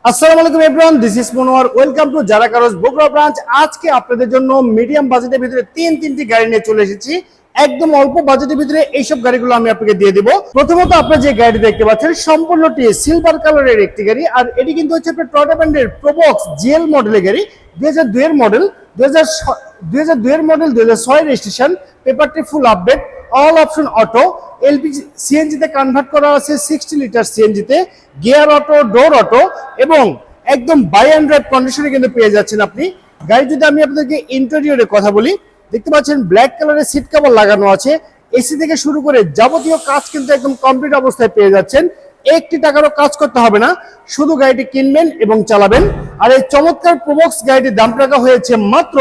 আসসালামু আলাইকুম everyone, this is Monowar. Welcome to যারা কারোজ বগুড়া ব্রাঞ্চ। আজকে আপনাদের জন্য মিডিয়াম বাজেটের ভিতরে তিনটি গাড়ি নিয়ে চলে এসেছি। একদম অল্প বাজেটের ভিতরে এইসব গাড়িগুলো আমি আপনাকে দিয়ে দিব। প্রথমত আপনারা যে গাড়ি দেখতে পাচ্ছেন সম্পূর্ণটি সিলভার কালারের একটি গাড়ি, আর এটি কিন্তু হচ্ছে আপনার টয়োটা ব্র্যান্ডের প্রোবক্স জিএল মডেলের গাড়ি। 2002 এর মডেল, 2002 এর মডেল, 2006 রেজিস্ট্রেশন, পেপারটি full update, all option auto, LPG সিএনজিতে কনভার্ট করা আছে 60 লিটার সিএনজিতে, গিয়ার অটো, ডোর অটো এবং একদম বাই অ্যান্ড ড্রাইভ কন্ডিশনে কিন্তু পেয়ে যাচ্ছেন আপনি। গাড়ি যদি আমি আপনাদেরকে ইন্টেরিয়রের কথা বলি, দেখতে পাচ্ছেন ব্ল্যাক কালারের সিট কভার লাগানো আছে। এসি থেকে শুরু করে যাবতীয় কাজ কিন্তু একদম কমপ্লিট অবস্থায় পেয়ে যাচ্ছেন। একটি টাকারও কাজ করতে হবে না, শুধু গাড়িটি কিনবেন এবং চালাবেন। আর এই চমৎকার প্রোবক্স গাড়িটির দাম রাখা হয়েছে মাত্র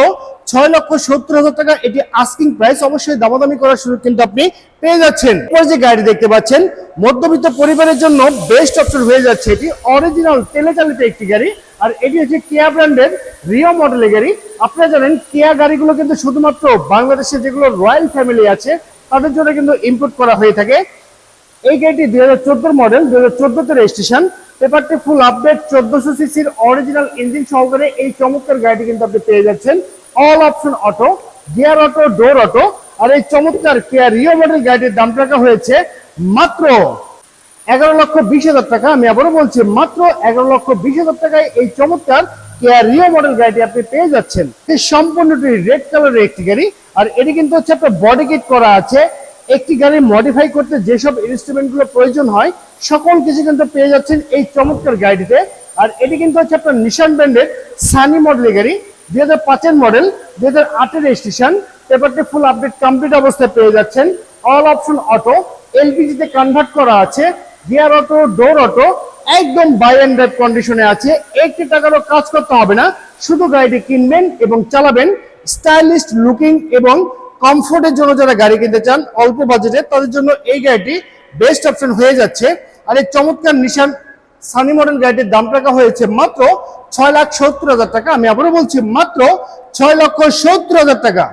6,70,000 টাকা। এটি আস্কিং প্রাইস, অবশ্যই দামাদামি করার সুযোগ কিন্তু আপনি পেয়ে যাচ্ছেন। এরপর যে গাড়ি দেখতে পাচ্ছেন মধ্যবিত্ত পরিবারের জন্য বেস্ট অপশন হয়ে যাচ্ছে। এটি অরিজিনাল তেলে চালিত একটি গাড়ি, আর এটি হচ্ছে কিয়া ব্র্যান্ডের রিও মডেলের গাড়ি। আপনারা জানেন কিয়া গাড়িগুলো কিন্তু শুধুমাত্র বাংলাদেশে যেগুলো রয়্যাল ফ্যামিলি আছে তাদের জন্য কিন্তু ইম্পোর্ট করা হয়ে থাকে। এই গাড়িটি 2014 মডেল, 2014 রেজিস্ট্রেশন, পেপারটি ফুল আপডেট, 1400 সিসির অরিজিনাল ইঞ্জিন সহকারে এই চমৎকার গাড়িটি কিন্তু আপনি পেয়ে যাচ্ছেন। All option auto, gear auto, door auto. আর এই চমৎকার কিয়া রিও মডেল গাড়িটির দাম রাখা হয়েছে মাত্র 11,20,000 টাকা। আমি আবারও বলছি, মাত্র 11,20,000 টাকায় এই চমৎকার কিয়া রিও মডেল গাড়িটি আপনি পেয়ে যাচ্ছেন। এই সম্পূর্ণটি রেড কালারের একটি গাড়ি, আর এটি কিন্তু হচ্ছে আপনার বডি কিট করা আছে। একটি গাড়ি মডিফাই করতে যেসব ইনস্ট্রুমেন্টগুলো প্রয়োজন হয় সকল কিছু কিন্তু পেয়ে যাচ্ছেন এই চমৎকার গাড়িটিতে। আর এটি কিন্তু হচ্ছে আপনার নিশান ব্র্যান্ডের সানি মডেলের গাড়ি, 2005 এর মডেল, 2008 এর রেজিস্ট্রেশন, পেপারটি ফুল আপডেট কমপ্লিট অবস্থায় পেয়ে যাচ্ছেন। অল অপশন অটো, এলপিজিতে কনভার্ট করা আছে, গিয়ার অটো, ডোর অটো, একদম বাই অ্যান্ড ড্রাইভ কন্ডিশনে আছে। একটি টাকারও কাজ করতে হবে না, শুধু গাড়িটি কিনবেন এবং চালাবেন। স্টাইলিশ লুকিং এবং কমফোর্টের জন্য যারা গাড়ি কিনতে চান অল্প বাজেটে, তাদের জন্য এই গাড়িটি বেস্ট অপশন হয়ে যাচ্ছে। আর এই চমৎকার নিশান সানি মডেল গাড়িটির দাম রাখা হয়েছে মাত্র 6,70,000 টাকা। আমি আবারও বলছি, মাত্র 6,70,000 টাকা।